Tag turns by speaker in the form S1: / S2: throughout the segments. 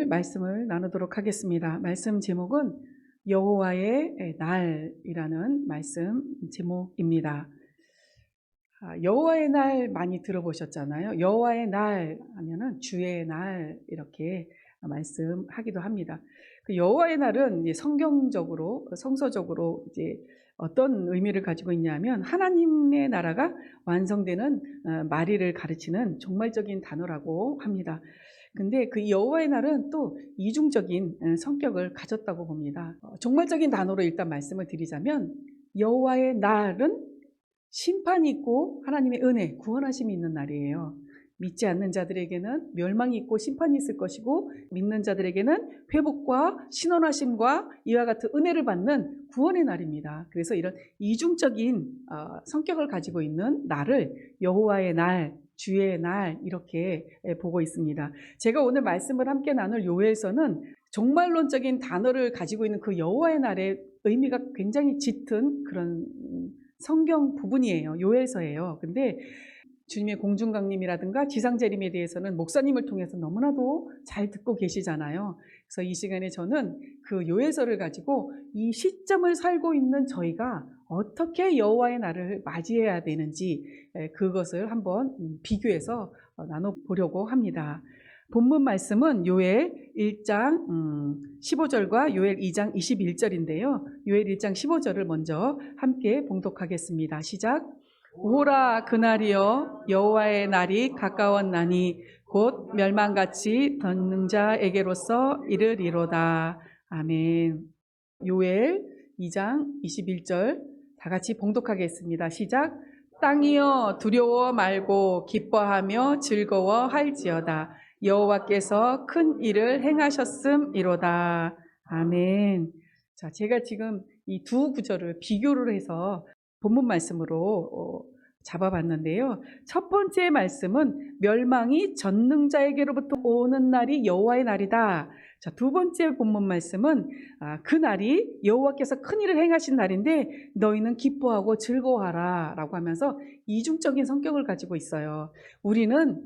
S1: 오늘 말씀을 나누도록 하겠습니다. 말씀 제목은 여호와의 날이라는 말씀 제목입니다. 여호와의 날 많이 들어보셨잖아요. 여호와의 날 하면은 주의 날 이렇게 말씀하기도 합니다. 그 여호와의 날은 이제 성경적으로 성서적으로 이제 어떤 의미를 가지고 있냐면 하나님의 나라가 완성되는 말일을 가르치는 종말적인 단어라고 합니다. 근데 그 여호와의 날은 또 이중적인 성격을 가졌다고 봅니다. 종말적인 단어로 일단 말씀을 드리자면 여호와의 날은 심판이 있고 하나님의 은혜, 구원하심이 있는 날이에요. 믿지 않는 자들에게는 멸망이 있고 심판이 있을 것이고 믿는 자들에게는 회복과 신원하심과 이와 같은 은혜를 받는 구원의 날입니다. 그래서 이런 이중적인 성격을 가지고 있는 날을 여호와의 날, 주의 날 이렇게 보고 있습니다. 제가 오늘 말씀을 함께 나눌 요엘서는 종말론적인 단어를 가지고 있는 그 여호와의 날의 의미가 굉장히 짙은 그런 성경 부분이에요. 요엘서예요. 근데 주님의 공중강림이라든가 지상재림에 대해서는 목사님을 통해서 너무나도 잘 듣고 계시잖아요. 그래서 이 시간에 저는 그 요엘서를 가지고 이 시점을 살고 있는 저희가 어떻게 여호와의 날을 맞이해야 되는지 그것을 한번 비교해서 나눠보려고 합니다. 본문 말씀은 요엘 1장 15절과 요엘 2장 21절인데요. 요엘 1장 15절을 먼저 함께 봉독하겠습니다. 시작. 오라 그날이여 여호와의 날이 가까웠나니 곧 멸망같이 걷는 자에게로서 이르리로다. 아멘. 요엘 2장 21절 다 같이 봉독하겠습니다. 시작. 땅이여 두려워 말고 기뻐하며 즐거워할지어다. 여호와께서 큰 일을 행하셨음이로다. 아멘. 자, 제가 지금 이 두 구절을 비교를 해서 본문 말씀으로 잡아봤는데요. 첫 번째 말씀은 멸망이 전능자에게로부터 오는 날이 여호와의 날이다. 자, 두 번째 본문 말씀은 그 날이 여호와께서 큰 일을 행하신 날인데 너희는 기뻐하고 즐거워하라 라고 하면서 이중적인 성격을 가지고 있어요. 우리는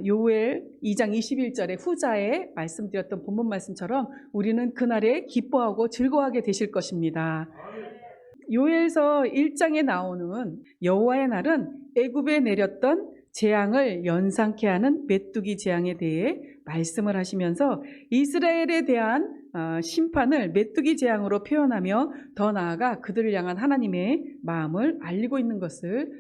S1: 요엘 2장 21절의 후자에 말씀드렸던 본문 말씀처럼 우리는 그날에 기뻐하고 즐거워하게 되실 것입니다. 요엘서 1장에 나오는 여호와의 날은 애굽에 내렸던 재앙을 연상케 하는 메뚜기 재앙에 대해 말씀을 하시면서 이스라엘에 대한 심판을 메뚜기 재앙으로 표현하며 더 나아가 그들을 향한 하나님의 마음을 알리고 있는 것을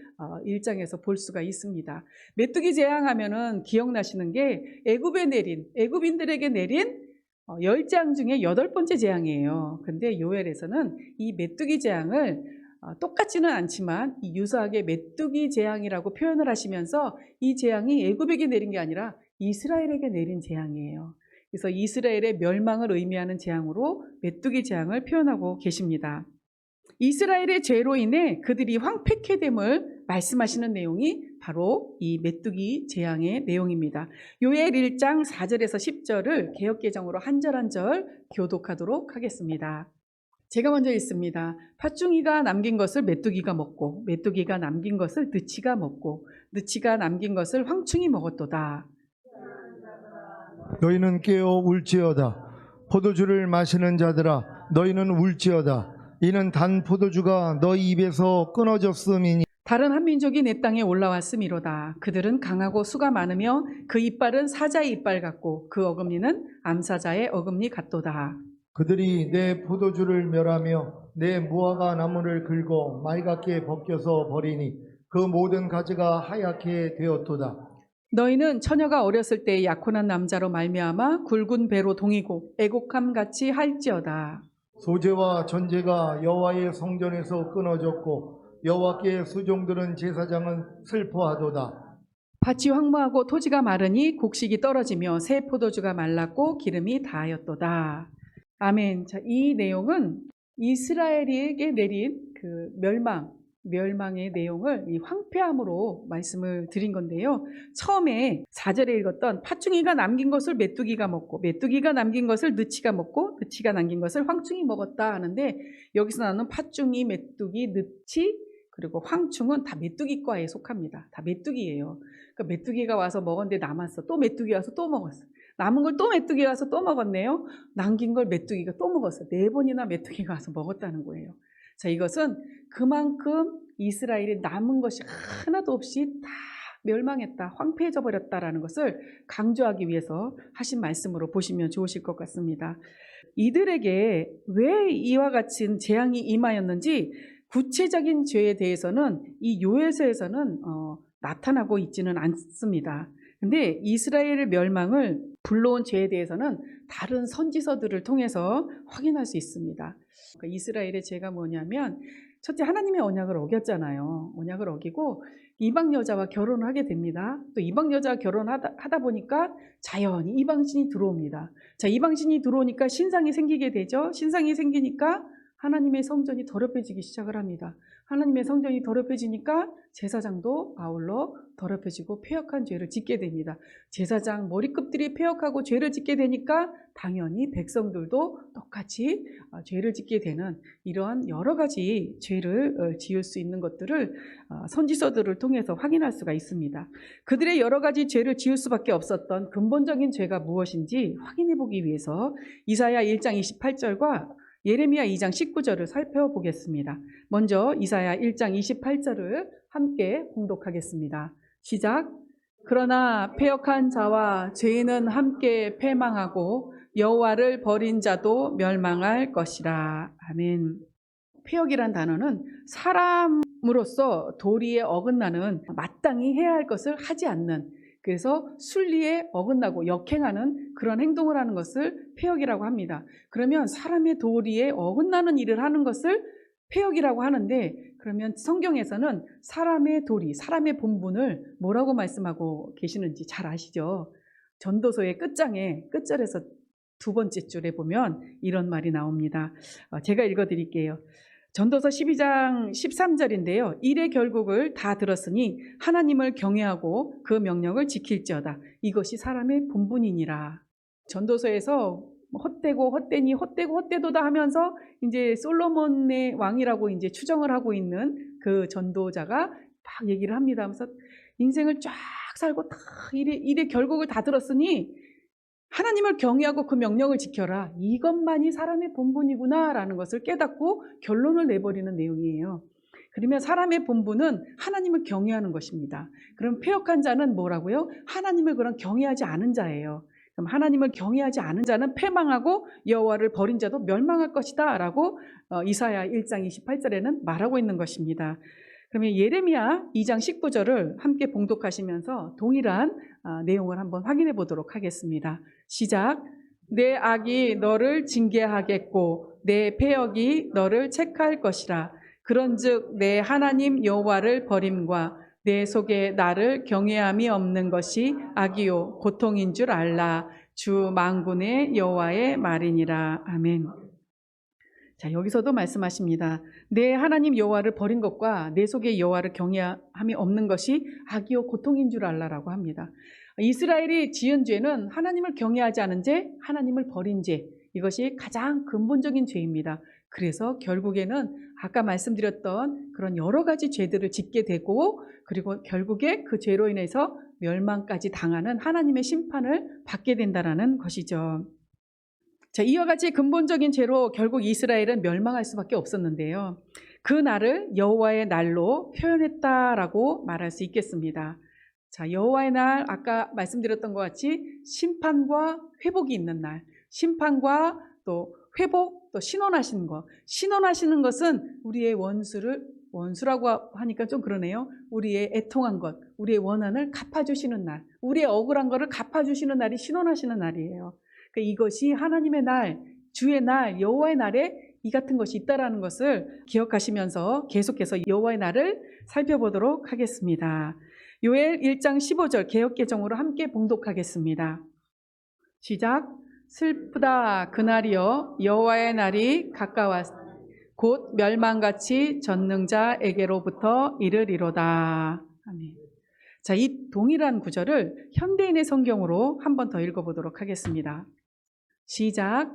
S1: 1장에서 볼 수가 있습니다. 메뚜기 재앙하면은 기억나시는 게 애굽인들에게 내린 10재앙 중에 8번째 재앙이에요. 근데 요엘에서는 이 메뚜기 재앙을 똑같지는 않지만 유사하게 메뚜기 재앙이라고 표현을 하시면서 이 재앙이 애굽에게 내린 게 아니라 이스라엘에게 내린 재앙이에요. 그래서 이스라엘의 멸망을 의미하는 재앙으로 메뚜기 재앙을 표현하고 계십니다. 이스라엘의 죄로 인해 그들이 황폐케 됨을 말씀하시는 내용이 바로 이 메뚜기 재앙의 내용입니다. 요엘 1장 4절에서 10절을 개역개정으로 한 절 한 절 교독하도록 하겠습니다. 제가 먼저 읽습니다. 팥중이가 남긴 것을 메뚜기가 먹고 메뚜기가 남긴 것을 느치가 먹고 느치가 남긴 것을 황충이 먹었도다.
S2: 너희는 깨어 울지어다. 포도주를 마시는 자들아 너희는 울지어다. 이는 단 포도주가 너희 입에서 끊어졌음이니
S1: 다른 한 민족이 내 땅에 올라왔음이로다. 그들은 강하고 수가 많으며 그 이빨은 사자의 이빨 같고 그 어금니는 암사자의 어금니 같도다.
S2: 그들이 내 포도주를 멸하며 내 무화과 나무를 긁어 맑게 벗겨서 버리니 그 모든 가지가 하얗게 되었도다.
S1: 너희는 처녀가 어렸을 때 약혼한 남자로 말미암아 굵은 배로 동이고 애곡함같이 할지어다.
S2: 소재와 전제가 여호와의 성전에서 끊어졌고 여호와께 수종들은 제사장은 슬퍼하도다.
S1: 밭이 황무하고 토지가 마르니 곡식이 떨어지며 새 포도주가 말랐고 기름이 다하였도다. 아멘. 자, 이 내용은 이스라엘에게 내린 그 멸망의 내용을 이 황폐함으로 말씀을 드린 건데요. 처음에 4절에 읽었던 팥중이가 남긴 것을 메뚜기가 먹고 메뚜기가 남긴 것을 느치가 먹고 느치가 남긴 것을 황충이 먹었다 하는데 여기서 나오는 팥중이, 메뚜기, 느치 그리고 황충은 다 메뚜기과에 속합니다. 다 메뚜기예요. 그러니까 메뚜기가 와서 먹었는데 남았어. 또 메뚜기 와서 또 먹었어. 남은 걸 또 메뚜기가 와서 또 먹었네요. 남긴 걸 메뚜기가 또 먹었어요. 4번이나 메뚜기가 와서 먹었다는 거예요. 자, 이것은 그만큼 이스라엘이 남은 것이 하나도 없이 다 멸망했다, 황폐해져 버렸다라는 것을 강조하기 위해서 하신 말씀으로 보시면 좋으실 것 같습니다. 이들에게 왜 이와 같은 재앙이 임하였는지 구체적인 죄에 대해서는 이 요엘서에서는 나타나고 있지는 않습니다. 근데 이스라엘의 멸망을 불러온 죄에 대해서는 다른 선지서들을 통해서 확인할 수 있습니다. 그러니까 이스라엘의 죄가 뭐냐면 첫째, 하나님의 언약을 어겼잖아요. 언약을 어기고 이방 여자와 결혼을 하게 됩니다. 또 이방 여자와 결혼하다 보니까 자연히 이방신이 들어옵니다. 자, 이방신이 들어오니까 신상이 생기게 되죠. 신상이 생기니까 하나님의 성전이 더럽혀지기 시작을 합니다. 하나님의 성전이 더럽혀지니까 제사장도 아울러 더럽혀지고 패역한 죄를 짓게 됩니다. 제사장 머리급들이 패역하고 죄를 짓게 되니까 당연히 백성들도 똑같이 죄를 짓게 되는 이러한 여러 가지 죄를 지을 수 있는 것들을 선지서들을 통해서 확인할 수가 있습니다. 그들의 여러 가지 죄를 지을 수밖에 없었던 근본적인 죄가 무엇인지 확인해 보기 위해서 이사야 1장 28절과 예레미야 2장 19절을 살펴보겠습니다. 먼저 이사야 1장 28절을 함께 봉독하겠습니다. 시작. 그러나 패역한 자와 죄인은 함께 패망하고 여호와를 버린 자도 멸망할 것이라. 아멘. 패역이란 단어는 사람으로서 도리에 어긋나는 마땅히 해야 할 것을 하지 않는, 그래서 순리에 어긋나고 역행하는 그런 행동을 하는 것을 패역이라고 합니다. 그러면 사람의 도리에 어긋나는 일을 하는 것을 패역이라고 하는데, 그러면 성경에서는 사람의 도리, 사람의 본분을 뭐라고 말씀하고 계시는지 잘 아시죠? 전도서의 끝절에서 2번째 줄에 보면 이런 말이 나옵니다. 제가 읽어드릴게요. 전도서 12장 13절인데요. 일의 결국을 다 들었으니 하나님을 경외하고 그 명령을 지킬지어다. 이것이 사람의 본분이니라. 전도서에서 헛되고 헛되니 헛되고 헛되도다 하면서 이제 솔로몬의 왕이라고 이제 추정을 하고 있는 그 전도자가 막 얘기를 합니다. 하면서 인생을 쫙 살고 다 일의 결국을 다 들었으니 하나님을 경외하고 그 명령을 지켜라. 이것만이 사람의 본분이구나라는 것을 깨닫고 결론을 내버리는 내용이에요. 그러면 사람의 본분은 하나님을 경외하는 것입니다. 그럼 패역한 자는 뭐라고요? 하나님을 그럼 경외하지 않은 자예요. 그럼 하나님을 경외하지 않은 자는 패망하고 여호와를 버린 자도 멸망할 것이다 라고 이사야 1장 28절에는 말하고 있는 것입니다. 그러면 예레미야 2장 19절을 함께 봉독하시면서 동일한 내용을 한번 확인해 보도록 하겠습니다. 시작. 내 악이 너를 징계하겠고 내 패역이 너를 책할 것이라. 그런즉 내 하나님 여호와를 버림과 내 속에 나를 경외함이 없는 것이 악이요 고통인 줄 알라. 주 만군의 여호와의 말이니라. 아멘. 자, 여기서도 말씀하십니다. 내 하나님 여호와를 버린 것과 내 속에 여호와를 경외함이 없는 것이 악이요 고통인 줄 알라라고 합니다. 이스라엘이 지은 죄는 하나님을 경외하지 않은 죄, 하나님을 버린 죄, 이것이 가장 근본적인 죄입니다. 그래서 결국에는 아까 말씀드렸던 그런 여러 가지 죄들을 짓게 되고, 그리고 결국에 그 죄로 인해서 멸망까지 당하는 하나님의 심판을 받게 된다는 것이죠. 자, 이와 같이 근본적인 죄로 결국 이스라엘은 멸망할 수밖에 없었는데요. 그 날을 여호와의 날로 표현했다라고 말할 수 있겠습니다. 자, 여호와의 날, 아까 말씀드렸던 것 같이 심판과 회복이 있는 날, 심판과 또 회복, 또 신원하시는 것. 신원하시는 것은 우리의 원수라고 하니까 좀 그러네요. 우리의 애통한 것, 우리의 원한을 갚아주시는 날, 우리의 억울한 것을 갚아주시는 날이 신원하시는 날이에요. 이것이 하나님의 날, 주의 날, 여호와의 날에 이 같은 것이 있다라는 것을 기억하시면서 계속해서 여호와의 날을 살펴보도록 하겠습니다. 요엘 1장 15절 개역개정으로 함께 봉독하겠습니다. 시작. 슬프다 그날이여 여호와의 날이 가까웠 곧 멸망같이 전능자에게로부터 이르리로다. 아멘. 자, 이 동일한 구절을 현대인의 성경으로 한 번 더 읽어보도록 하겠습니다. 시작.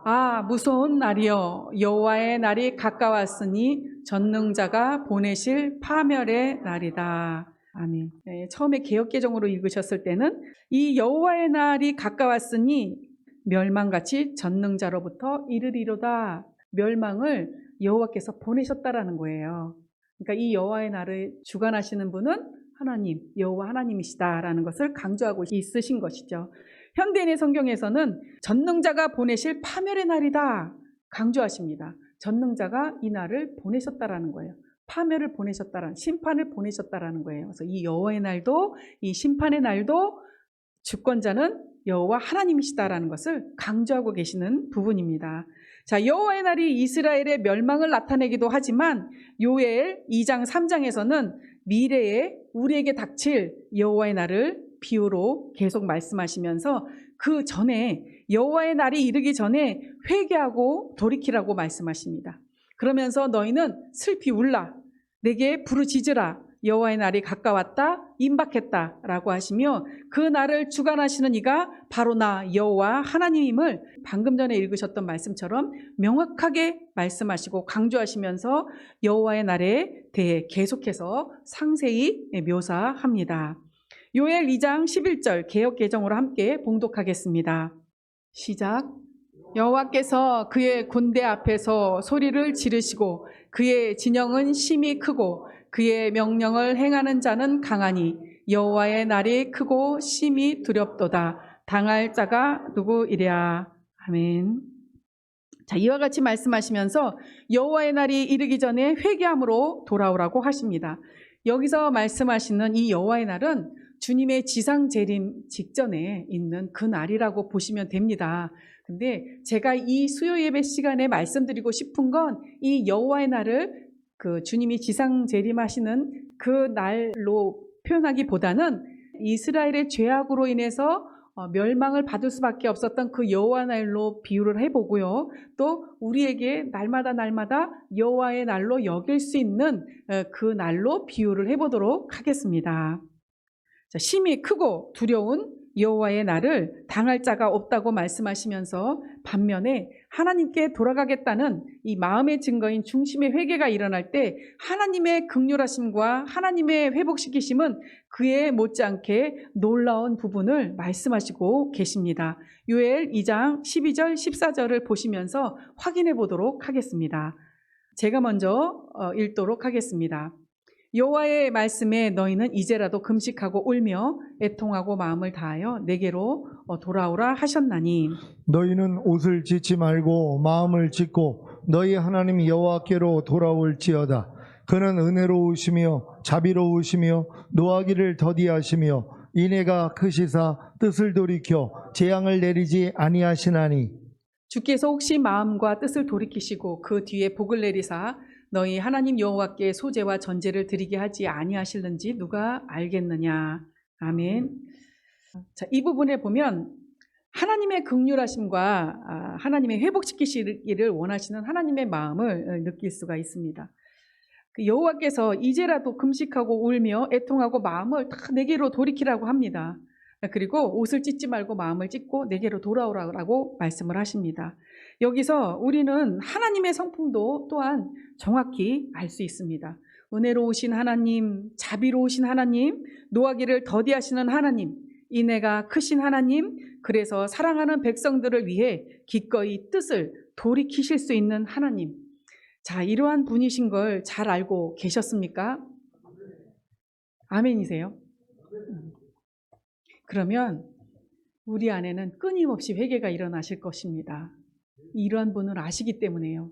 S1: 아, 무서운 날이여 여호와의 날이 가까웠으니 전능자가 보내실 파멸의 날이다. 아멘. 네, 처음에 개역개정으로 읽으셨을 때는 이 여호와의 날이 가까웠으니 멸망같이 전능자로부터 이르리로다. 멸망을 여호와께서 보내셨다라는 거예요. 그러니까 이 여호와의 날을 주관하시는 분은 하나님, 여호와 하나님이시다라는 것을 강조하고 있으신 것이죠. 현대인의 성경에서는 전능자가 보내실 파멸의 날이다 강조하십니다. 전능자가 이 날을 보내셨다라는 거예요. 파멸을 보내셨다라는, 심판을 보내셨다라는 거예요. 그래서 이 여호와의 날도, 이 심판의 날도 주권자는 여호와 하나님이시다라는 것을 강조하고 계시는 부분입니다. 자, 여호와의 날이 이스라엘의 멸망을 나타내기도 하지만 요엘 2장 3장에서는 미래에 우리에게 닥칠 여호와의 날을 비유로 계속 말씀하시면서 그 전에 여호와의 날이 이르기 전에 회개하고 돌이키라고 말씀하십니다. 그러면서 너희는 슬피 울라, 내게 부르짖으라, 여호와의 날이 가까웠다, 임박했다라고 하시며 그 날을 주관하시는 이가 바로 나 여호와 하나님임을 방금 전에 읽으셨던 말씀처럼 명확하게 말씀하시고 강조하시면서 여호와의 날에 대해 계속해서 상세히 묘사합니다. 요엘 2장 11절 개역개정으로 함께 봉독하겠습니다. 시작. 여호와께서 그의 군대 앞에서 소리를 지르시고 그의 진영은 심히 크고 그의 명령을 행하는 자는 강하니 여호와의 날이 크고 심히 두렵도다. 당할 자가 누구이랴. 아멘. 자, 이와 같이 말씀하시면서 여호와의 날이 이르기 전에 회개함으로 돌아오라고 하십니다. 여기서 말씀하시는 이 여호와의 날은 주님의 지상 재림 직전에 있는 그 날이라고 보시면 됩니다. 근데 제가 이 수요 예배 시간에 말씀드리고 싶은 건 이 여호와의 날을 그 주님이 지상 재림하시는 그 날로 표현하기보다는 이스라엘의 죄악으로 인해서 멸망을 받을 수밖에 없었던 그 여호와 날로 비유를 해보고요. 또 우리에게 날마다 여호와의 날로 여길 수 있는 그 날로 비유를 해보도록 하겠습니다. 자, 심히 크고 두려운 여호와의 날을 당할 자가 없다고 말씀하시면서 반면에 하나님께 돌아가겠다는 이 마음의 증거인 중심의 회개가 일어날 때 하나님의 긍휼하심과 하나님의 회복시키심은 그에 못지않게 놀라운 부분을 말씀하시고 계십니다. 요엘 2장 12절 14절을 보시면서 확인해 보도록 하겠습니다. 제가 먼저 읽도록 하겠습니다. 여호와의 말씀에 너희는 이제라도 금식하고 울며 애통하고 마음을 다하여 내게로 돌아오라 하셨나니
S2: 너희는 옷을 찢지 말고 마음을 찢고 너희 하나님 여호와께로 돌아올지어다. 그는 은혜로우시며 자비로우시며 노하기를 더디하시며 인애가 크시사 뜻을 돌이켜 재앙을 내리지 아니하시나니
S1: 주께서 혹시 마음과 뜻을 돌이키시고 그 뒤에 복을 내리사 너희 하나님 여호와께 소제와 전제를 드리게 하지 아니하실는지 누가 알겠느냐. 아멘. 자, 이 부분에 보면 하나님의 긍휼하심과 하나님의 회복시키시기를 원하시는 하나님의 마음을 느낄 수가 있습니다. 그 여호와께서 이제라도 금식하고 울며 애통하고 마음을 다 내게로 돌이키라고 합니다. 그리고 옷을 찢지 말고 마음을 찢고 내게로 돌아오라고 말씀을 하십니다. 여기서 우리는 하나님의 성품도 또한 정확히 알 수 있습니다. 은혜로우신 하나님, 자비로우신 하나님, 노하기를 더디하시는 하나님, 인애가 크신 하나님, 그래서 사랑하는 백성들을 위해 기꺼이 뜻을 돌이키실 수 있는 하나님. 자, 이러한 분이신 걸 잘 알고 계셨습니까? 아멘이세요? 그러면 우리 안에는 끊임없이 회개가 일어나실 것입니다. 이러한 분을 아시기 때문에요.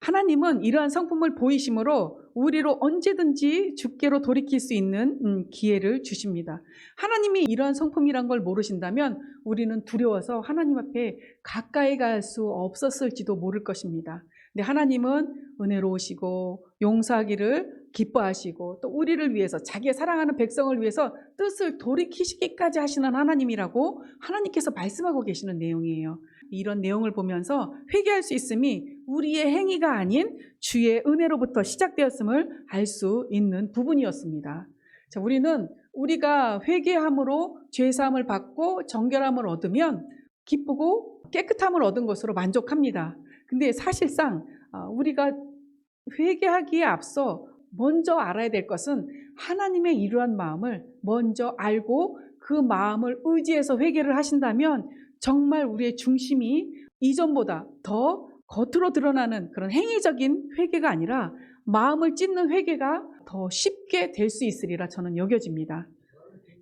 S1: 하나님은 이러한 성품을 보이심으로 우리로 언제든지 주께로 돌이킬 수 있는 기회를 주십니다. 하나님이 이러한 성품이란 걸 모르신다면 우리는 두려워서 하나님 앞에 가까이 갈 수 없었을지도 모를 것입니다. 근데 하나님은 은혜로우시고 용서하기를 기뻐하시고 또 우리를 위해서 자기의 사랑하는 백성을 위해서 뜻을 돌이키시기까지 하시는 하나님이라고 하나님께서 말씀하고 계시는 내용이에요. 이런 내용을 보면서 회개할 수 있음이 우리의 행위가 아닌 주의 은혜로부터 시작되었음을 알 수 있는 부분이었습니다. 자, 우리가 회개함으로 죄사함을 받고 정결함을 얻으면 기쁘고 깨끗함을 얻은 것으로 만족합니다. 근데 사실상 우리가 회개하기에 앞서 먼저 알아야 될 것은 하나님의 이러한 마음을 먼저 알고 그 마음을 의지해서 회개를 하신다면 정말 우리의 중심이 이전보다 더 겉으로 드러나는 그런 행위적인 회개가 아니라 마음을 찢는 회개가 더 쉽게 될 수 있으리라 저는 여겨집니다.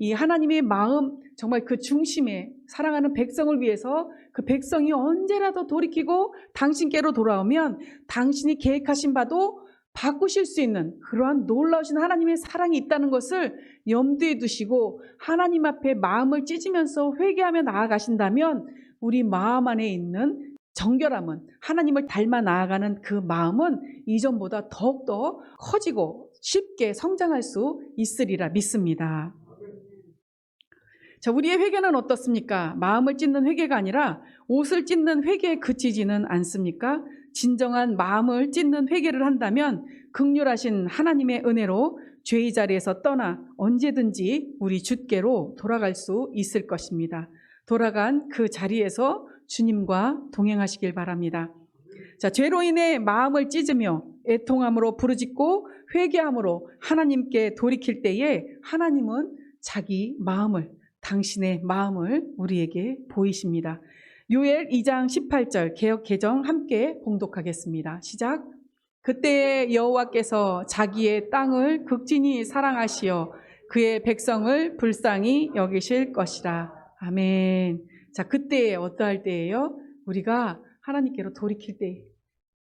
S1: 이 하나님의 마음, 정말 그 중심에 사랑하는 백성을 위해서 그 백성이 언제라도 돌이키고 당신께로 돌아오면 당신이 계획하신 바도 바꾸실 수 있는 그러한 놀라우신 하나님의 사랑이 있다는 것을 염두에 두시고 하나님 앞에 마음을 찢으면서 회개하며 나아가신다면 우리 마음 안에 있는 정결함은, 하나님을 닮아 나아가는 그 마음은 이전보다 더욱더 커지고 쉽게 성장할 수 있으리라 믿습니다. 자, 우리의 회개는 어떻습니까? 마음을 찢는 회개가 아니라 옷을 찢는 회개에 그치지는 않습니까? 진정한 마음을 찢는 회개를 한다면 긍휼하신 하나님의 은혜로 죄의 자리에서 떠나 언제든지 우리 주께로 돌아갈 수 있을 것입니다. 돌아간 그 자리에서 주님과 동행하시길 바랍니다. 자, 죄로 인해 마음을 찢으며 애통함으로 부르짖고 회개함으로 하나님께 돌이킬 때에 하나님은 자기 마음을, 당신의 마음을 우리에게 보이십니다. 요엘 2장 18절 개역 개정 함께 봉독하겠습니다. 시작. 그때에 여호와께서 자기의 땅을 극진히 사랑하시어 그의 백성을 불쌍히 여기실 것이라. 아멘. 자, 그때에 어떠할 때예요? 우리가 하나님께로 돌이킬 때,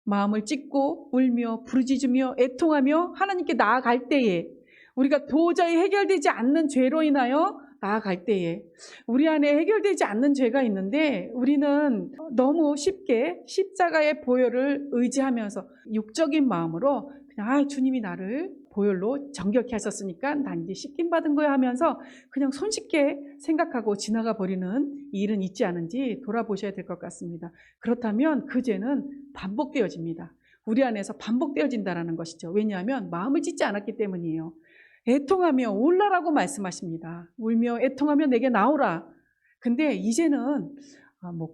S1: 마음을 찢고 울며 부르짖으며 애통하며 하나님께 나아갈 때에, 우리가 도저히 해결되지 않는 죄로 인하여 나아갈 때에, 우리 안에 해결되지 않는 죄가 있는데 우리는 너무 쉽게 십자가의 보혈을 의지하면서 육적인 마음으로 그냥 주님이 나를 보혈로 정결케 하셨으니까 난 이제 씻김 받은 거야 하면서 그냥 손쉽게 생각하고 지나가 버리는 일은 있지 않은지 돌아보셔야 될 것 같습니다. 그렇다면 그 죄는 반복되어집니다. 우리 안에서 반복되어진다는 것이죠. 왜냐하면 마음을 찢지 않았기 때문이에요. 애통하며 울라라고 말씀하십니다. 울며 애통하며 내게 나오라. 근데 이제는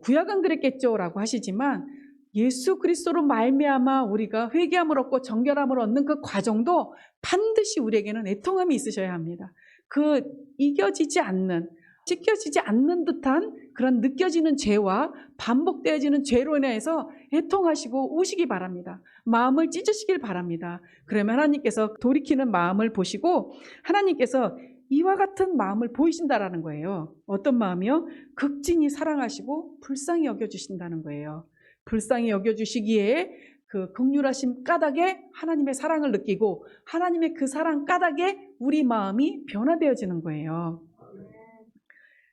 S1: 구약은 그랬겠죠라고 하시지만 예수 그리스도로 말미암아 우리가 회개함을 얻고 정결함을 얻는 그 과정도 반드시 우리에게는 애통함이 있으셔야 합니다. 그 이겨지지 않는, 찢겨지지 않는 듯한 그런 느껴지는 죄와 반복되어지는 죄로 인해서 애통하시고 우시기 바랍니다. 마음을 찢으시길 바랍니다. 그러면 하나님께서 돌이키는 마음을 보시고 하나님께서 이와 같은 마음을 보이신다라는 거예요. 어떤 마음이요? 극진히 사랑하시고 불쌍히 여겨주신다는 거예요. 불쌍히 여겨주시기에 그 긍휼하심 까닭에 하나님의 사랑을 느끼고 하나님의 그 사랑 까닭에 우리 마음이 변화되어지는 거예요.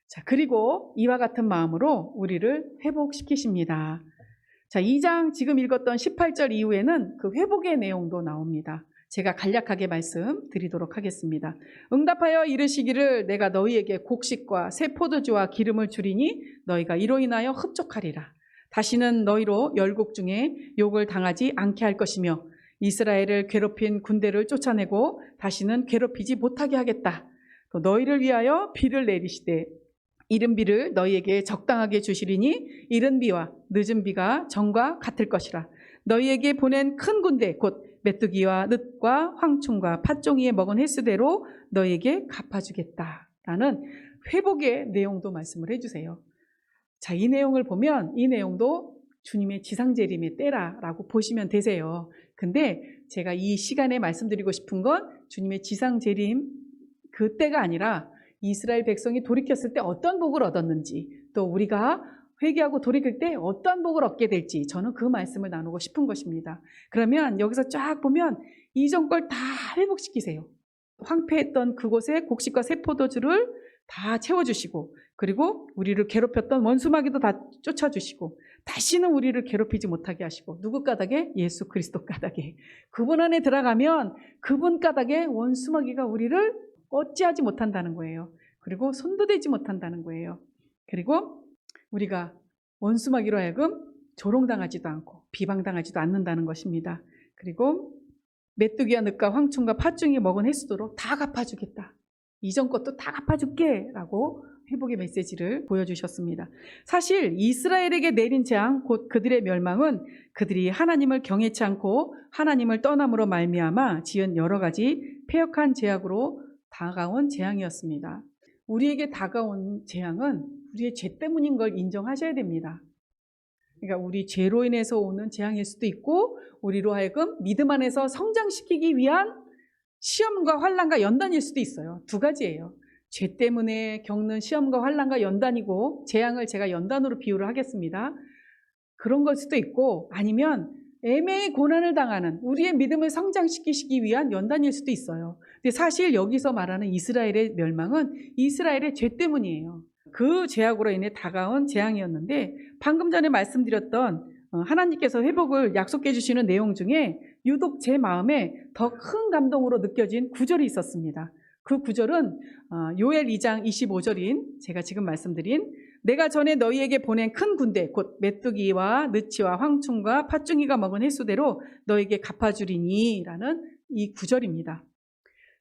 S1: 자, 그리고 이와 같은 마음으로 우리를 회복시키십니다. 자, 2장 지금 읽었던 18절 이후에는 그 회복의 내용도 나옵니다. 제가 간략하게 말씀드리도록 하겠습니다. 응답하여 이르시기를 내가 너희에게 곡식과 새 포도주와 기름을 주리니 너희가 이로 인하여 흡족하리라. 다시는 너희로 열국 중에 욕을 당하지 않게 할 것이며 이스라엘을 괴롭힌 군대를 쫓아내고 다시는 괴롭히지 못하게 하겠다. 또 너희를 위하여 비를 내리시되 이른 비를 너희에게 적당하게 주시리니 이른 비와 늦은 비가 전과 같을 것이라. 너희에게 보낸 큰 군대 곧 메뚜기와 늑과 황충과 팥종이에 먹은 횟수대로 너희에게 갚아주겠다. 라는 회복의 내용도 말씀을 해주세요. 자, 이 내용을 보면 이 내용도 주님의 지상재림의 때라라고 보시면 되세요. 근데 제가 이 시간에 말씀드리고 싶은 건 주님의 지상재림 그 때가 아니라 이스라엘 백성이 돌이켰을 때 어떤 복을 얻었는지, 또 우리가 회개하고 돌이킬 때 어떤 복을 얻게 될지 저는 그 말씀을 나누고 싶은 것입니다. 그러면 여기서 쫙 보면 이전 걸 다 회복시키세요. 황폐했던 그곳에 곡식과 새 포도주를 다 채워주시고, 그리고 우리를 괴롭혔던 원수마귀도 다 쫓아주시고, 다시는 우리를 괴롭히지 못하게 하시고, 누구 까닭에? 예수 그리스도 까닭에. 그분 안에 들어가면 그분 까닭에 원수마귀가 우리를 어찌하지 못한다는 거예요. 그리고 손도 대지 못한다는 거예요. 그리고 우리가 원수마귀로 하여금 조롱당하지도 않고 비방당하지도 않는다는 것입니다. 그리고 메뚜기와 늑과 황충과 팥중이 먹은 횟수도로 다 갚아주겠다. 이전 것도 다 갚아줄게 라고 회복의 메시지를 보여주셨습니다. 사실 이스라엘에게 내린 재앙, 곧 그들의 멸망은 그들이 하나님을 경외치 않고 하나님을 떠남으로 말미암아 지은 여러 가지 패역한 죄악으로 다가온 재앙이었습니다. 우리에게 다가온 재앙은 우리의 죄 때문인 걸 인정하셔야 됩니다. 그러니까 우리 죄로 인해서 오는 재앙일 수도 있고, 우리로 하여금 믿음 안에서 성장시키기 위한 시험과 환난과 연단일 수도 있어요. 두 가지예요. 죄 때문에 겪는 시험과 환난과 연단이고, 재앙을 제가 연단으로 비유를 하겠습니다. 그런 걸 수도 있고, 아니면 애매히 고난을 당하는, 우리의 믿음을 성장시키기 위한 연단일 수도 있어요. 근데 사실 여기서 말하는 이스라엘의 멸망은 이스라엘의 죄 때문이에요. 그 죄악으로 인해 다가온 재앙이었는데, 방금 전에 말씀드렸던 하나님께서 회복을 약속해 주시는 내용 중에 유독 제 마음에 더 큰 감동으로 느껴진 구절이 있었습니다. 그 구절은 요엘 2장 25절인 제가 지금 말씀드린 내가 전에 너희에게 보낸 큰 군대 곧 메뚜기와 느치와 황충과 팥중이가 먹은 횟수대로 너희에게 갚아주리니 라는 이 구절입니다.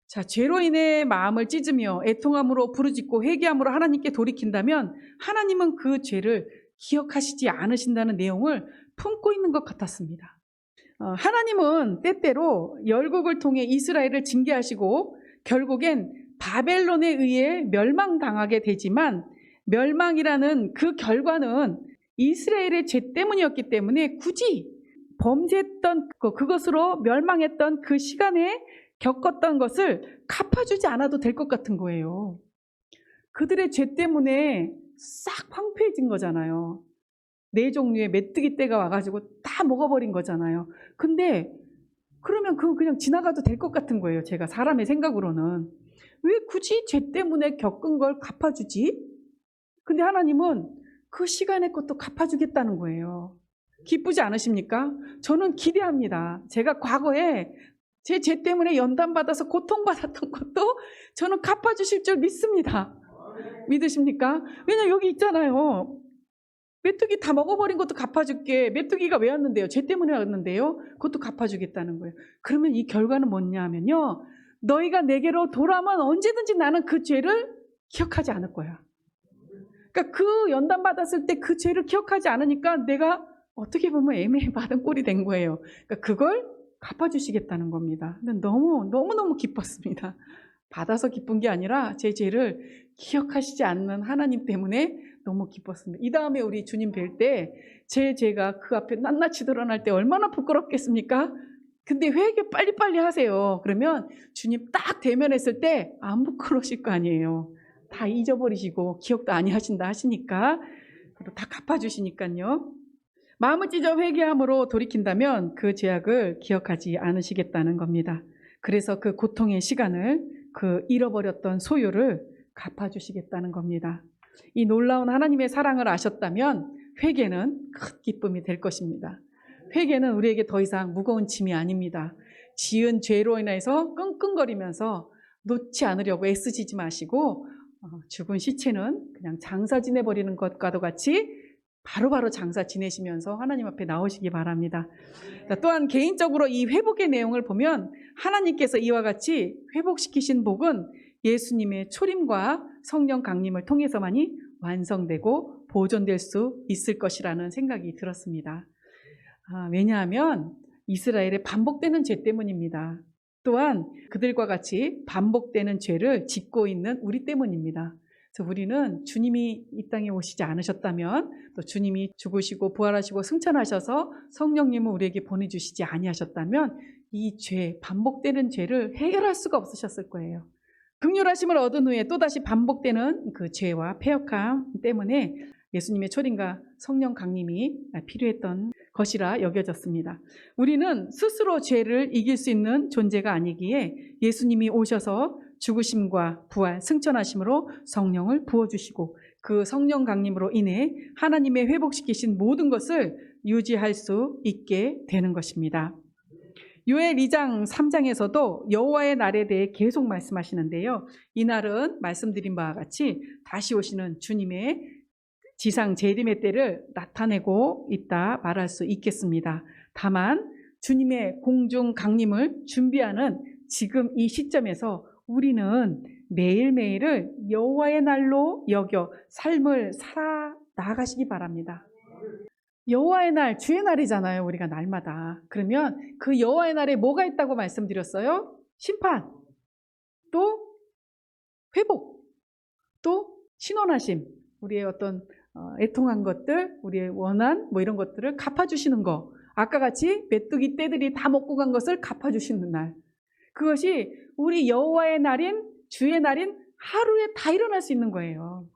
S1: 자, 죄로 인해 마음을 찢으며 애통함으로 부르짖고 회개함으로 하나님께 돌이킨다면 하나님은 그 죄를 기억하시지 않으신다는 내용을 품고 있는 것 같았습니다. 하나님은 때때로 열국을 통해 이스라엘을 징계하시고 결국엔 바벨론에 의해 멸망당하게 되지만, 멸망이라는 그 결과는 이스라엘의 죄 때문이었기 때문에 굳이 범죄했던 그것으로 멸망했던 그 시간에 겪었던 것을 갚아주지 않아도 될 것 같은 거예요. 그들의 죄 때문에 싹 황폐해진 거잖아요. 4종류의 메뚜기 떼가 와가지고 다 먹어버린 거잖아요. 근데 그러면 그거 그냥 지나가도 될 것 같은 거예요. 제가 사람의 생각으로는. 왜 굳이 죄 때문에 겪은 걸 갚아주지? 근데 하나님은 그 시간의 것도 갚아주겠다는 거예요. 기쁘지 않으십니까? 저는 기대합니다. 제가 과거에 제 죄 때문에 연단받아서 고통받았던 것도 저는 갚아주실 줄 믿습니다. 믿으십니까? 왜냐면 여기 있잖아요. 메뚜기 다 먹어버린 것도 갚아줄게. 메뚜기가 왜 왔는데요? 죄 때문에 왔는데요? 그것도 갚아주겠다는 거예요. 그러면 이 결과는 뭐냐 하면요, 너희가 내게로 돌아오면 언제든지 나는 그 죄를 기억하지 않을 거야. 그러니까 그 연단받았을 때 그 죄를 기억하지 않으니까 내가 어떻게 보면 애매히 받은 꼴이 된 거예요. 그러니까 그걸 갚아주시겠다는 겁니다. 근데 너무너무 기뻤습니다. 받아서 기쁜 게 아니라 제 죄를 기억하시지 않는 하나님 때문에 너무 기뻤습니다. 이 다음에 우리 주님 뵐 때 제 죄가 그 앞에 낱낱이 드러날 때 얼마나 부끄럽겠습니까? 근데 회개 빨리빨리 하세요. 그러면 주님 딱 대면했을 때 안 부끄러우실 거 아니에요. 다 잊어버리시고 기억도 안 하신다 하시니까 다 갚아주시니까요. 마음을 찢어 회개함으로 돌이킨다면 그 죄악을 기억하지 않으시겠다는 겁니다. 그래서 그 고통의 시간을, 그 잃어버렸던 소유를 갚아주시겠다는 겁니다. 이 놀라운 하나님의 사랑을 아셨다면 회개는 큰 기쁨이 될 것입니다. 회개는 우리에게 더 이상 무거운 짐이 아닙니다. 지은 죄로 인해서 끙끙거리면서 놓지 않으려고 애쓰시지 마시고 죽은 시체는 그냥 장사 지내버리는 것과도 같이 바로바로 장사 지내시면서 하나님 앞에 나오시기 바랍니다. 또한 개인적으로 이 회복의 내용을 보면 하나님께서 이와 같이 회복시키신 복은 예수님의 초림과 성령 강림을 통해서만이 완성되고 보존될 수 있을 것이라는 생각이 들었습니다. 왜냐하면 이스라엘의 반복되는 죄 때문입니다. 또한 그들과 같이 반복되는 죄를 짓고 있는 우리 때문입니다. 그래서 우리는 주님이 이 땅에 오시지 않으셨다면, 또 주님이 죽으시고 부활하시고 승천하셔서 성령님을 우리에게 보내주시지 아니하셨다면 이 죄, 반복되는 죄를 해결할 수가 없으셨을 거예요. 긍휼하심을 얻은 후에 또다시 반복되는 그 죄와 패역함 때문에 예수님의 초림과 성령 강림이 필요했던 것이라 여겨졌습니다. 우리는 스스로 죄를 이길 수 있는 존재가 아니기에 예수님이 오셔서 죽으심과 부활, 승천하심으로 성령을 부어주시고 그 성령 강림으로 인해 하나님의 회복시키신 모든 것을 유지할 수 있게 되는 것입니다. 요엘 2장 3장에서도 여호와의 날에 대해 계속 말씀하시는데요. 이 날은 말씀드린 바와 같이 다시 오시는 주님의 지상 재림의 때를 나타내고 있다 말할 수 있겠습니다. 다만 주님의 공중 강림을 준비하는 지금 이 시점에서 우리는 매일매일을 여호와의 날로 여겨 삶을 살아 나아가시기 바랍니다. 여호와의 날, 주의 날이잖아요. 우리가 날마다. 그러면 그 여호와의 날에 뭐가 있다고 말씀드렸어요? 심판, 또 회복, 또 신원하심. 우리의 어떤 애통한 것들, 우리의 원한 뭐 이런 것들을 갚아주시는 거. 아까 같이 메뚜기 떼들이 다 먹고 간 것을 갚아주시는 날. 그것이 우리 여호와의 날인 주의 날인 하루에 다 일어날 수 있는 거예요.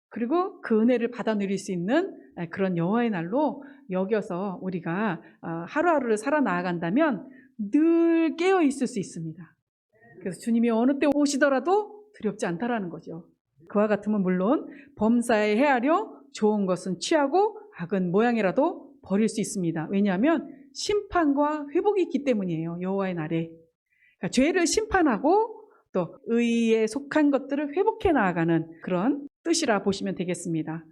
S1: 그리고 그 은혜를 받아 누릴 수 있는 그런 여호와의 날로 여겨서 우리가 하루하루를 살아 나아간다면 늘 깨어 있을 수 있습니다. 그래서 주님이 어느 때 오시더라도 두렵지 않다라는 거죠. 그와 같으면 물론 범사에 헤아려 좋은 것은 취하고 악은 모양이라도 버릴 수 있습니다. 왜냐하면 심판과 회복이 있기 때문이에요. 여호와의 날에. 그러니까 죄를 심판하고 또 의에 속한 것들을 회복해 나아가는 그런 뜻이라 보시면 되겠습니다.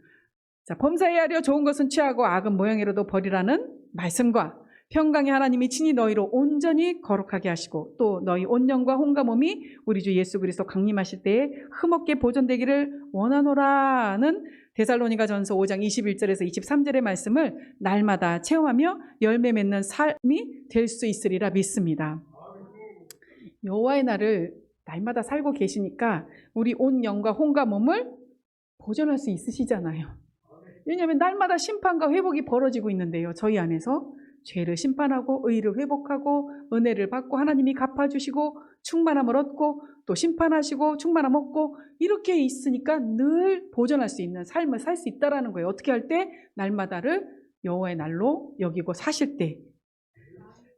S1: 자, 범사에 헤아려 좋은 것은 취하고 악은 모양이라도 버리라는 말씀과 평강의 하나님이 친히 너희로 온전히 거룩하게 하시고 또 너희 온 영과 혼과 몸이 우리 주 예수 그리스도 강림하실 때에 흠없게 보존되기를 원하노라는 데살로니가전서 5장 21절에서 23절의 말씀을 날마다 체험하며 열매 맺는 삶이 될 수 있으리라 믿습니다. 여호와의 날을 날마다 살고 계시니까 우리 온 영과 혼과 몸을 보존할 수 있으시잖아요. 왜냐하면 날마다 심판과 회복이 벌어지고 있는데요. 저희 안에서 죄를 심판하고 의를 회복하고 은혜를 받고 하나님이 갚아주시고 충만함을 얻고 또 심판하시고 충만함 얻고 이렇게 있으니까 늘 보존할 수 있는 삶을 살 수 있다는 거예요. 어떻게 할 때? 날마다를 여호와의 날로 여기고 사실 때.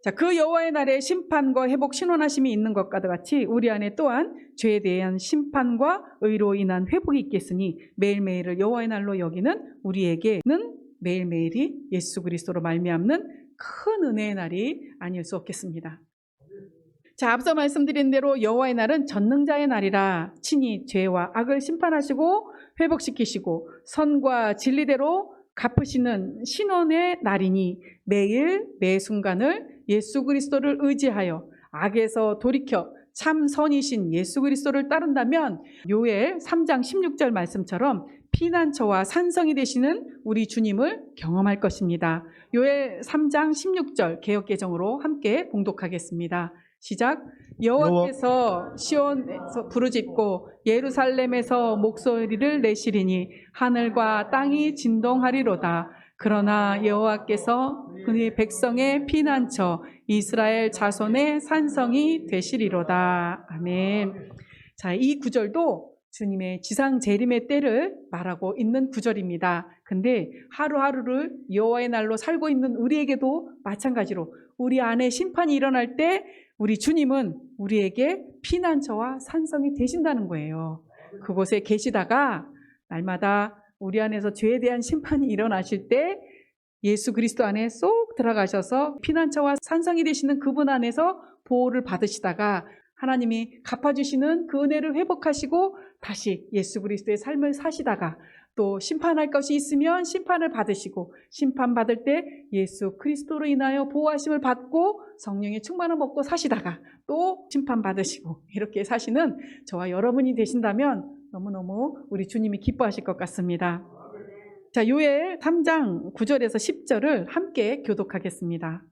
S1: 자, 그 여호와의 날에 심판과 회복 신원하심이 있는 것과 같이 우리 안에 또한 죄에 대한 심판과 의로 인한 회복이 있겠으니 매일매일을 여호와의 날로 여기는 우리에게는 매일매일이 예수 그리스도로 말미암는 큰 은혜의 날이 아닐 수 없겠습니다. 자, 앞서 말씀드린 대로 여호와의 날은 전능자의 날이라 친히 죄와 악을 심판하시고 회복시키시고 선과 진리대로 갚으시는 신원의 날이니 매일 매 순간을 예수 그리스도를 의지하여 악에서 돌이켜 참 선이신 예수 그리스도를 따른다면 요엘 3장 16절 말씀처럼 피난처와 산성이 되시는 우리 주님을 경험할 것입니다. 요엘 3장 16절 개역개정으로 함께 봉독하겠습니다. 시작. 여호와께서 시온에서 부르짖고 예루살렘에서 목소리를 내시리니 하늘과 땅이 진동하리로다. 그러나 여호와께서 그의 백성의 피난처 이스라엘 자손의 산성이 되시리로다. 아멘. 자, 이 구절도 주님의 지상 재림의 때를 말하고 있는 구절입니다. 근데 하루하루를 여호와의 날로 살고 있는 우리에게도 마찬가지로 우리 안에 심판이 일어날 때 우리 주님은 우리에게 피난처와 산성이 되신다는 거예요. 그곳에 계시다가 날마다 우리 안에서 죄에 대한 심판이 일어나실 때 예수 그리스도 안에 쏙 들어가셔서 피난처와 산성이 되시는 그분 안에서 보호를 받으시다가 하나님이 갚아주시는 그 은혜를 회복하시고 다시 예수 그리스도의 삶을 사시다가 또 심판할 것이 있으면 심판을 받으시고 심판받을 때 예수 그리스도로 인하여 보호하심을 받고 성령의 충만을 먹고 사시다가 또 심판받으시고 이렇게 사시는 저와 여러분이 되신다면 너무너무 우리 주님이 기뻐하실 것 같습니다. 자, 요엘 3장 9절에서 10절을 함께 교독하겠습니다.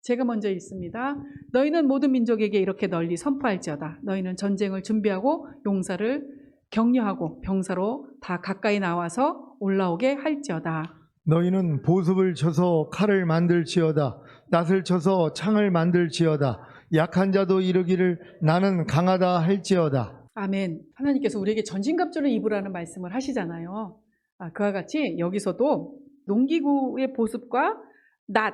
S1: 제가 먼저 읽습니다. 너희는 모든 민족에게 이렇게 널리 선포할지어다. 너희는 전쟁을 준비하고 용사를 격려하고 병사로 다 가까이 나와서 올라오게 할지어다.
S2: 너희는 보습을 쳐서 칼을 만들지어다. 낫을 쳐서 창을 만들지어다. 약한 자도 이르기를 나는 강하다 할지어다.
S1: 아멘. 하나님께서 우리에게 전신갑주를 입으라는 말씀을 하시잖아요. 그와 같이 여기서도 농기구의 보습과 낫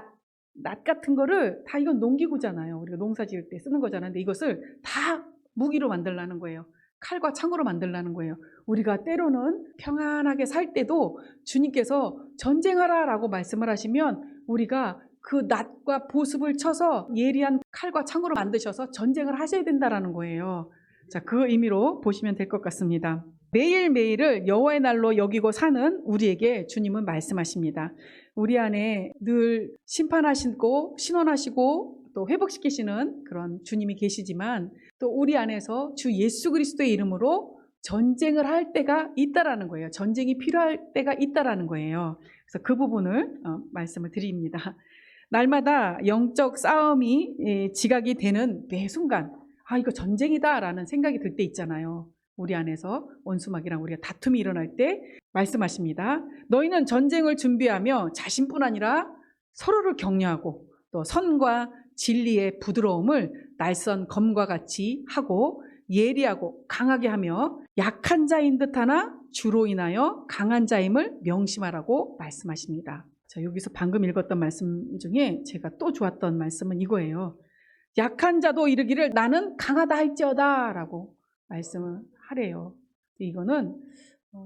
S1: 같은 거를 다 이건 농기구잖아요. 우리가 농사 지을 때 쓰는 거잖아요. 근데 이것을 다 무기로 만들라는 거예요. 칼과 창으로 만들라는 거예요. 우리가 때로는 평안하게 살 때도 주님께서 전쟁하라라고 말씀을 하시면 우리가 그 낫과 보습을 쳐서 예리한 칼과 창으로 만드셔서 전쟁을 하셔야 된다라는 거예요. 자, 그 의미로 보시면 될 것 같습니다. 매일매일을 여호와의 날로 여기고 사는 우리에게 주님은 말씀하십니다. 우리 안에 늘 심판하시고 신원하시고 또 회복시키시는 그런 주님이 계시지만 또 우리 안에서 주 예수 그리스도의 이름으로 전쟁을 할 때가 있다라는 거예요. 전쟁이 필요할 때가 있다라는 거예요. 그래서 그 부분을 말씀을 드립니다. 날마다 영적 싸움이 지각이 되는 매 순간 이거 전쟁이다라는 생각이 들 때 있잖아요. 우리 안에서 원수마귀랑 우리가 다툼이 일어날 때 말씀하십니다. 너희는 전쟁을 준비하며 자신뿐 아니라 서로를 격려하고 또 선과 진리의 부드러움을 날선 검과 같이 하고 예리하고 강하게 하며 약한 자인 듯 하나 주로 인하여 강한 자임을 명심하라고 말씀하십니다. 자, 여기서 방금 읽었던 말씀 중에 제가 또 좋았던 말씀은 이거예요. 약한 자도 이르기를 나는 강하다 할지어다 라고 말씀을 하래요. 이거는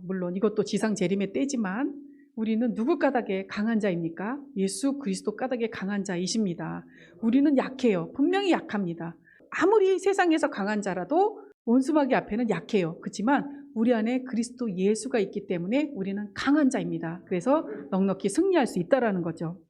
S1: 물론 이것도 지상 재림의 때지만 우리는 누구 까닭에 강한 자입니까? 예수 그리스도 까닭에 강한 자이십니다. 우리는 약해요. 분명히 약합니다. 아무리 세상에서 강한 자라도 원수마귀 앞에는 약해요. 그렇지만 우리 안에 그리스도 예수가 있기 때문에 우리는 강한 자입니다. 그래서 넉넉히 승리할 수 있다라는 거죠.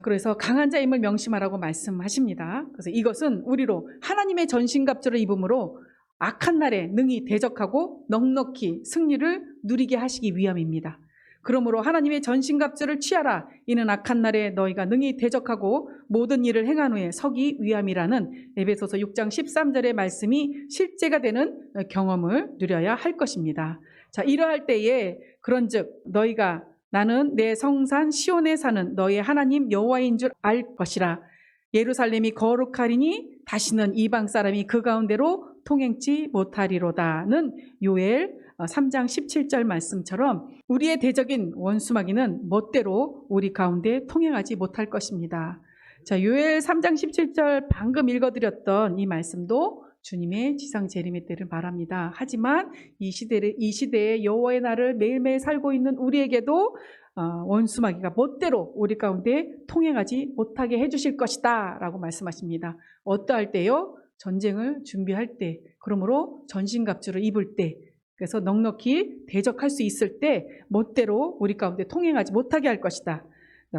S1: 그래서 강한 자임을 명심하라고 말씀하십니다. 그래서 이것은 우리로 하나님의 전신갑주를 입음으로 악한 날에 능히 대적하고 넉넉히 승리를 누리게 하시기 위함입니다. 그러므로 하나님의 전신갑주를 취하라. 이는 악한 날에 너희가 능히 대적하고 모든 일을 행한 후에 서기 위함이라는 에베소서 6장 13절의 말씀이 실제가 되는 경험을 누려야 할 것입니다. 자, 이러할 때에 그런즉 너희가 나는 내 성산 시온에 사는 너희의 하나님 여호와인 줄 알 것이라. 예루살렘이 거룩하리니 다시는 이방 사람이 그 가운데로 통행치 못하리로다는 요엘 3장 17절 말씀처럼 우리의 대적인 원수마귀는 멋대로 우리 가운데 통행하지 못할 것입니다. 자, 요엘 3장 17절 방금 읽어드렸던 이 말씀도 주님의 지상 재림의 때를 말합니다. 하지만 이 시대에 여호와의 날을 매일매일 살고 있는 우리에게도 원수마귀가 멋대로 우리 가운데 통행하지 못하게 해주실 것이다 라고 말씀하십니다. 어떠할 때요? 전쟁을 준비할 때, 그러므로 전신갑주를 입을 때, 그래서 넉넉히 대적할 수 있을 때 멋대로 우리 가운데 통행하지 못하게 할 것이다.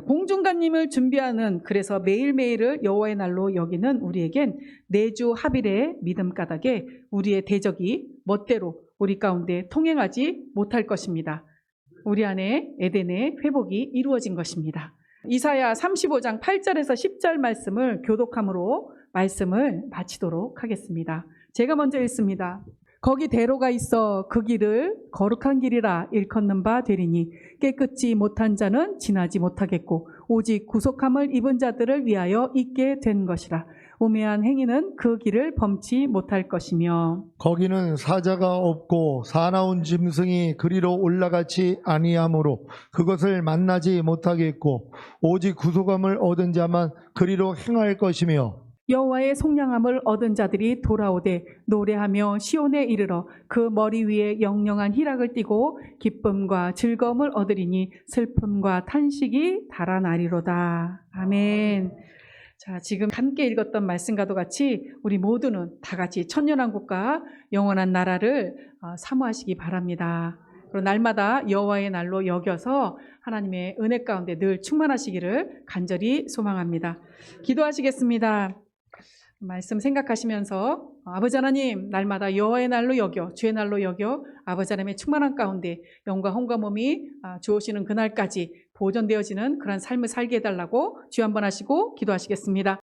S1: 공중간님을 준비하는 그래서 매일매일을 여호와의 날로 여기는 우리에겐 내주 합일의 믿음 까닭에 우리의 대적이 멋대로 우리 가운데 통행하지 못할 것입니다. 우리 안에 에덴의 회복이 이루어진 것입니다. 이사야 35장 8절에서 10절 말씀을 교독함으로 말씀을 마치도록 하겠습니다. 제가 먼저 읽습니다. 거기 대로가 있어 그 길을 거룩한 길이라 일컫는 바 되리니 깨끗이 못한 자는 지나지 못하겠고 오직 구속함을 입은 자들을 위하여 있게 된 것이라. 우매한 행위는 그 길을 범치 못할 것이며
S2: 거기는 사자가 없고 사나운 짐승이 그리로 올라가지 아니하므로 그것을 만나지 못하겠고 오직 구속함을 얻은 자만 그리로 행할 것이며
S1: 여호와의 속량함을 얻은 자들이 돌아오되 노래하며 시온에 이르러 그 머리 위에 영영한 희락을 띠고 기쁨과 즐거움을 얻으리니 슬픔과 탄식이 달아나리로다. 아멘. 자, 지금 함께 읽었던 말씀과도 같이 우리 모두는 다 같이 천년왕국과 영원한 나라를 사모하시기 바랍니다. 그리고 날마다 여호와의 날로 여겨서 하나님의 은혜 가운데 늘 충만하시기를 간절히 소망합니다. 기도하시겠습니다. 말씀 생각하시면서 아버지 하나님 날마다 여호와의 날로 여겨 주의 날로 여겨 아버지 하나님의 충만한 가운데 영과 혼과 몸이 주오시는 그날까지 보존되어지는 그런 삶을 살게 해달라고 주여 한번 하시고 기도하시겠습니다.